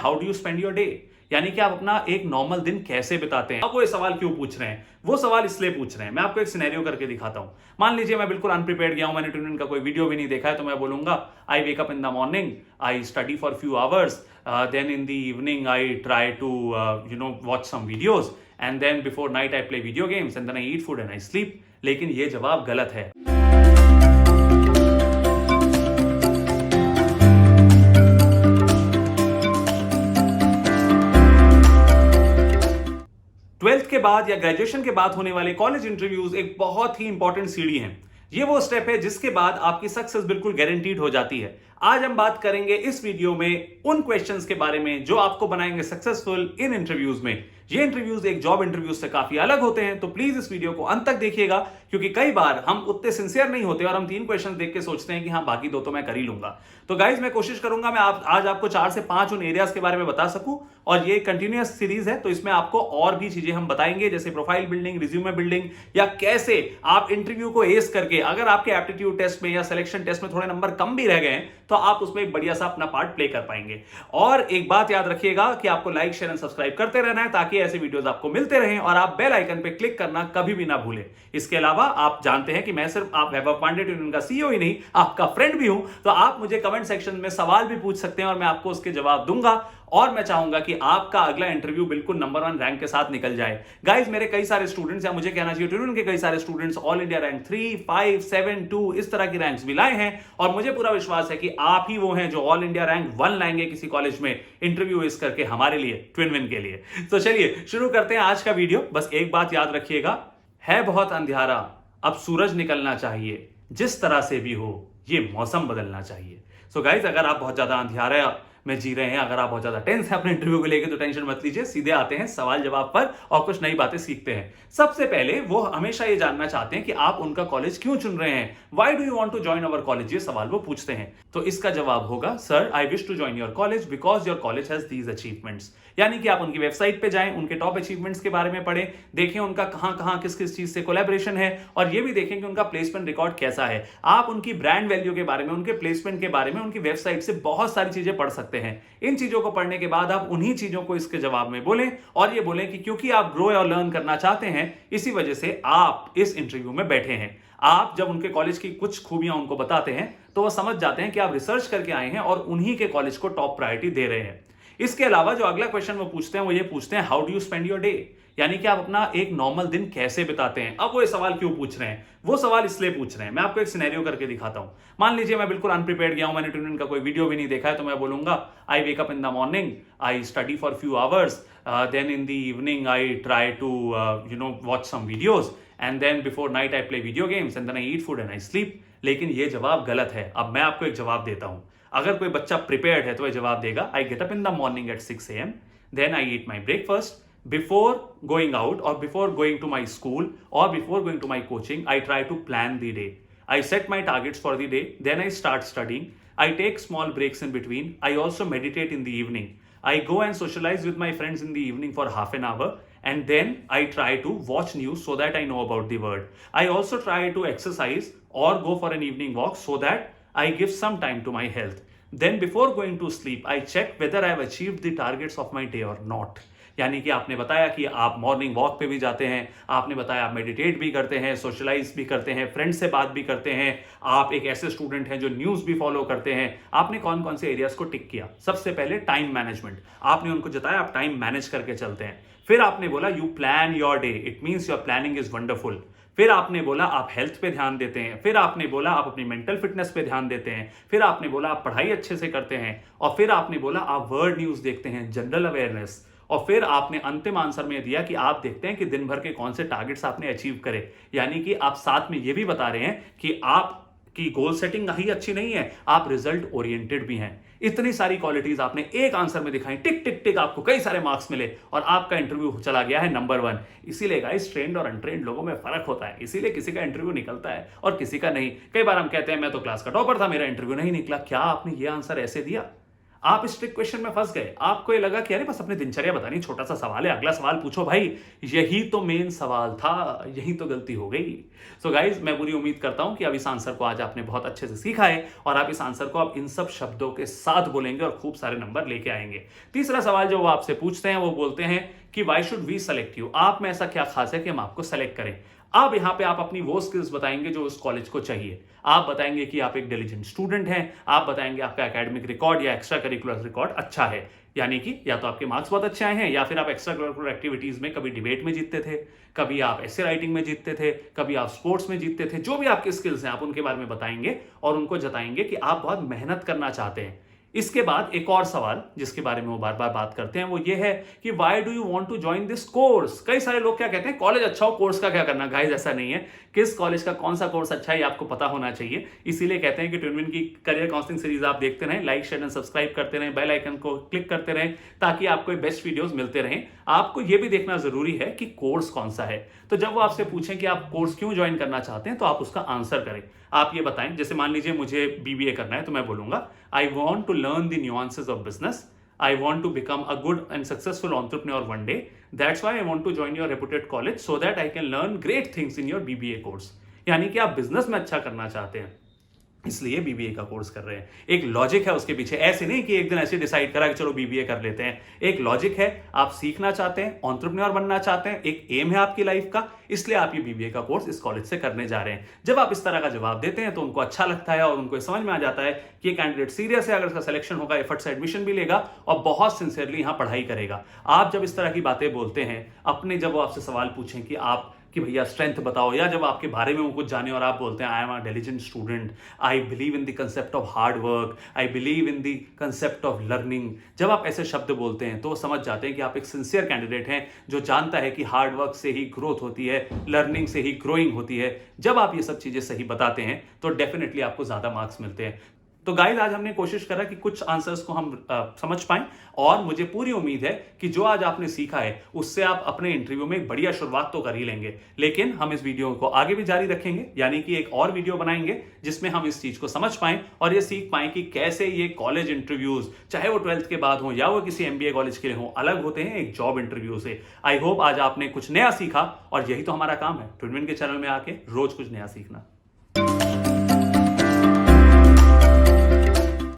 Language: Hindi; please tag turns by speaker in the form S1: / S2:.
S1: How do you spend your day, यानी कि आप अपना एक नॉर्मल दिन कैसे बिताते हैं। अब वो ये सवाल क्यों पूछ रहे हैं, वो सवाल इसलिए पूछ रहे हैं, मैं आपको एक सिनेरियो करके दिखाता हूं। मान लीजिए मैं बिल्कुल अनप्रिपेयर्ड गया हूं, मैंने ट्यून का कोई वीडियो भी नहीं देखा है, तो मैं बोलूंगा I wake up in the morning, I study for few hours, then in the evening I try to watch some videos, and then before night I play video games, and then I eat food and I sleep. लेकिन ये जवाब गलत है। 12th के बाद या ग्रेजुएशन के बाद होने वाले कॉलेज इंटरव्यूज एक बहुत ही इंपॉर्टेंट सीढ़ी है। ये वो स्टेप है जिसके बाद आपकी सक्सेस बिल्कुल गारंटीड हो जाती है। आज हम बात करेंगे इस वीडियो में उन क्वेश्चंस के बारे में जो आपको बनाएंगे सक्सेसफुल इन इंटरव्यूज में। ये इंटरव्यूज एक जॉब इंटरव्यूज से काफी अलग होते हैं, तो प्लीज इस वीडियो को अंत तक देखिएगा, क्योंकि कई बार हम उतने सिंसियर नहीं होते और हम 3 क्वेश्चन देख के सोचते हैं कि हाँ बाकी 2 तो मैं कर ही लूंगा। तो गाइज मैं कोशिश करूंगा मैं आज आपको 4 से 5 उन एरियाज के बारे में बता सकूं, और ये कंटिन्यूअस सीरीज है तो इसमें आपको और भी चीजें हम बताएंगे, जैसे प्रोफाइल बिल्डिंग, रिज्यूमे बिल्डिंग, या कैसे आप इंटरव्यू को एस करके अगर आपके एप्टीट्यूड टेस्ट में या सिलेक्शन टेस्ट में थोड़े नंबर कम भी रह गए हैं तो आप उसमें एक बढ़िया सा अपना पार्ट प्ले कर पाएंगे। और एक बात याद रखिएगा कि आपको लाइक, शेयर एंड सब्सक्राइब करते रहना है ताकि ऐसे वीडियोस आपको मिलते रहें, और आप बेल आइकन पे क्लिक करना कभी भी ना भूलें। इसके अलावा आप जानते हैं कि मैं सिर्फ आप वैभव पांडे ट्यून का सीईओ ही नहीं, आपका फ्रेंड भी हूं, तो आप मुझे कमेंट सेक्शन में सवाल भी पूछ सकते हैं और मैं आपको उसके जवाब दूंगा। और मैं चाहूंगा कि आपका अगला इंटरव्यू बिल्कुल नंबर 1 रैंक के साथ निकल जाए। गाइस मेरे कई सारे स्टूडेंट्स, या मुझे कहना चाहिए ट्यून के कई सारे स्टूडेंट्स ऑल इंडिया रैंक 3, 5, 7, 2 इस तरह की रैंक्स भी लाए हैं, और मुझे पूरा विश्वास है कि आप ही वो हैं जो ऑल इंडिया रैंक 1 लाएंगे किसी कॉलेज में इंटरव्यू इस करके हमारे लिए, ट्विन विन के लिए। तो चलिए शुरू करते हैं आज का वीडियो। बस एक बात याद रखिएगा, है बहुत अंधियारा, अब सूरज निकलना चाहिए, जिस तरह से भी हो ये मौसम बदलना चाहिए। सो गाइस अगर आप बहुत ज्यादा अंधियारा में जी रहे हैं, अगर आप बहुत ज्यादा टेंस हैं अपने इंटरव्यू को लेकर, तो टेंशन मत लीजिए, सीधे आते हैं सवाल जवाब पर और कुछ नई बातें सीखते हैं। सबसे पहले वो हमेशा ये जानना चाहते हैं कि आप उनका कॉलेज क्यों चुन रहे हैं, why do you want to join our college, ये सवाल वो पूछते हैं। तो इसका जवाब होगा, sir I wish to join your college because your college has these achievements. यानी कि आप उनकी वेबसाइट पे जाएं, उनके टॉप अचीवमेंट्स के बारे में पढ़ें, देखें उनका कहां किस किस चीज से कोलैबोरेशन है, और ये भी देखें कि उनका प्लेसमेंट रिकॉर्ड कैसा है। आप उनकी ब्रांड वैल्यू के बारे में, उनके प्लेसमेंट के बारे में, उनकी वेबसाइट से बहुत सारी चीजें पढ़ सकते हैं। इन चीजों को पढ़ने के बाद आप उन्हीं चीजों को इसके जवाब में बोलें, और ये बोलें कि क्योंकि आप ग्रो और लर्न करना चाहते हैं, इसी वजह से आप इस इंटरव्यू में बैठे हैं। आप जब उनके कॉलेज की कुछ खूबियां उनको बताते हैं तो वो समझ जाते हैं कि आप रिसर्च करके आए हैं और उन्हीं के कॉलेज को टॉप प्रायोरिटी दे रहे हैं। इसके अलावा जो अगला क्वेश्चन वो पूछते हैं, वो ये पूछते हैं, how do you spend your day, यानी कि आप अपना एक नॉर्मल दिन कैसे बिताते हैं। अब वो ये सवाल क्यों पूछ रहे हैं, वो सवाल इसलिए पूछ रहे हैं, मैं आपको एक सिनेरियो करके दिखाता हूं। मान लीजिए मैं बिल्कुल अनप्रिपेयर्ड गया हूं, मैंने ट्यून का कोई वीडियो भी नहीं देखा है, तो मैं बोलूंगा I wake up in the morning, I study for few hours, then in the evening I try to watch some videos, and then before night I play video games, and then I eat food and I sleep. लेकिन ये जवाब गलत है। अब मैं आपको एक जवाब देता हूं। अगर कोई बच्चा प्रिपेयर्ड है तो ये जवाब देगा, I get up in the morning at 6 AM, then I eat my breakfast, before going out और before going to my school और before going to my coaching I try to plan the day, I set my targets for the day, then I start studying, I take small breaks in between, I also meditate in the evening, I go and socialize with my friends in the evening for half an hour, and then I try to watch news so that I know about the world. I also try to exercise or go for an evening walk so that I give some time to my health. Then before going to sleep, I check whether I have achieved the targets of my day or not. यानी कि आपने बताया कि आप मॉर्निंग वॉक पे भी जाते हैं, आपने बताया आप मेडिटेट भी करते हैं, सोशलाइज भी करते हैं, फ्रेंड से बात भी करते हैं, आप एक ऐसे स्टूडेंट हैं जो न्यूज़ भी फॉलो करते हैं। आपने कौन कौन से एरियाज को टिक किया? सबसे पहले टाइम मैनेजमेंट, आपने उनको जताया आप टाइम मैनेज करके चलते हैं। फिर आपने बोला you plan your day, it means your planning is wonderful. फिर आपने बोला आप हेल्थ पे ध्यान देते हैं, फिर आपने बोला आप अपनी मेंटल फिटनेस पे ध्यान देते हैं, फिर आपने बोला आप पढ़ाई अच्छे से करते हैं, और फिर आपने बोला आप वर्ल्ड न्यूज़ देखते हैं, जनरल अवेयरनेस, और फिर आपने अंतिम आंसर में दिया कि आप देखते हैं कि दिन भर के कौन से टारगेट्स आपने अचीव करे। यानी कि आप साथ में ये भी बता रहे हैं कि आपकी गोल सेटिंग ही अच्छी नहीं है, आप रिजल्ट ओरिएंटेड भी हैं। इतनी सारी क्वालिटीज आपने एक आंसर में दिखाई, टिक टिक टिक, आपको कई सारे मार्क्स मिले और आपका इंटरव्यू चला गया है नंबर 1। इसीलिए गाइस ट्रेंड और अनट्रेंड लोगों में फर्क होता है, इसीलिए किसी का इंटरव्यू निकलता है और किसी का नहीं। कई बार हम कहते हैं मैं तो क्लास का टॉपर था, मेरा इंटरव्यू नहीं निकला। क्या आपने ये आंसर ऐसे दिया? आप इस ट्रिक क्वेश्चन में फंस गए, आपको ये लगा कि अरे बस अपनी दिनचर्या बतानी, छोटा सा सवाल है, अगला सवाल पूछो भाई, यही तो मेन सवाल था, यही तो गलती हो गई। सो गाइज, मैं पूरी उम्मीद करता हूं कि अब इस आंसर को आज आपने बहुत अच्छे से सीखा है और आप इस आंसर को अब इन सब शब्दों के साथ बोलेंगे और खूब सारे नंबर लेके आएंगे। तीसरा सवाल जो वो आपसे पूछते हैं, वो बोलते हैं कि why should we select you, आप में ऐसा क्या खास है कि हम आपको सेलेक्ट करें। अब यहां पे आप अपनी वो स्किल्स बताएंगे जो उस कॉलेज को चाहिए। आप बताएंगे कि आप एक डिलिजेंट स्टूडेंट हैं, आप बताएंगे आपका एकेडमिक रिकॉर्ड या एक्स्ट्रा करिकुलर रिकॉर्ड अच्छा है, यानी कि या तो आपके मार्क्स बहुत अच्छे आए हैं या फिर आप एक्स्ट्रा करिकुलर एक्टिविटीज में कभी डिबेट में जीतते थे, कभी आप एसे राइटिंग में जीतते थे, कभी आप स्पोर्ट्स में जीतते थे। जो भी आपके स्किल्स हैं आप उनके बारे में बताएंगे और उनको जताएंगे कि आप बहुत मेहनत करना चाहते हैं। इसके बाद एक और सवाल जिसके बारे में वो बार बार बात करते हैं वो ये है कि why do you want to join this course. कई सारे लोग क्या कहते हैं, कॉलेज अच्छा हो, कोर्स का क्या करना। गाइस, ऐसा नहीं है। किस कॉलेज का कौन सा कोर्स अच्छा है ये आपको पता होना चाहिए। इसीलिए कहते हैं कि ट्विनविन की करियर काउंसलिंग सीरीज आप देखते रहें, लाइक शेयर एंड सब्सक्राइब करते रहें, बेल आइकन को क्लिक करते रहें ताकि आपको बेस्ट वीडियोस मिलते रहें। आपको यह भी देखना जरूरी है कि कोर्स कौन सा है। तो जब वो आपसे पूछें कि आप कोर्स क्यों ज्वाइन करना चाहते हैं तो आप उसका आंसर करें। आप ये बताएं, जैसे मान लीजिए मुझे बीबीए करना है तो मैं बोलूंगा I want to learn the nuances of business, I want to become a good and successful entrepreneur one day. That's why I want to join your reputed college so that I can learn great things in your BBA course. यानी कि आप बिजनेस में अच्छा करना चाहते हैं, इसलिए बीबीए का कोर्स कर रहे हैं। एक लॉजिक है उसके पीछे, ऐसे नहीं कि एक दिन ऐसे डिसाइड करा कि चलो बीबीए कर लेते हैं। एक लॉजिक है, आप सीखना चाहते हैं, एंटरप्रेन्योर बनना चाहते हैं, एक एम है आपकी लाइफ का, इसलिए आप ये बीबीए का कोर्स इस कॉलेज से करने जा रहे हैं। जब आप इस तरह का जवाब देते हैं तो उनको अच्छा लगता है और उनको समझ में आ जाता है कि ये कैंडिडेट सीरियस है, अगर इसका सिलेक्शन होगा एफर्ट से एडमिशन भी लेगा और बहुत सिंसियरली यहाँ पढ़ाई करेगा। आप जब इस तरह की बातें बोलते हैं अपने, जब वो आपसे सवाल पूछें कि भैया स्ट्रेंथ बताओ, या जब आपके बारे में वो कुछ जाने और आप बोलते हैं I am a diligent student, I believe in the concept of hard work, I believe in the concept of learning, जब आप ऐसे शब्द बोलते हैं तो वो समझ जाते हैं कि आप एक सिंसियर कैंडिडेट हैं जो जानता है कि हार्ड वर्क से ही ग्रोथ होती है, लर्निंग से ही ग्रोइंग होती है। जब आप ये सब चीजें सही बताते हैं तो डेफिनेटली आपको ज्यादा मार्क्स मिलते हैं। तो गाइस, आज हमने कोशिश करा कि कुछ आंसर्स को हम समझ पाएं और मुझे पूरी उम्मीद है कि जो आज आपने सीखा है उससे आप अपने इंटरव्यू में एक बढ़िया शुरुआत तो कर ही लेंगे। लेकिन हम इस वीडियो को आगे भी जारी रखेंगे, यानी कि एक और वीडियो बनाएंगे जिसमें हम इस चीज को समझ पाएं और ये सीख पाएं कि कैसे ये कॉलेज इंटरव्यूज, चाहे वो 12th के बाद हो या वो किसी एमबीए कॉलेज के लिए हो, अलग होते हैं एक जॉब इंटरव्यू से। आई होप आज आपने कुछ नया सीखा और यही तो हमारा काम है, ट्विनविन के चैनल में आके रोज कुछ नया सीखना।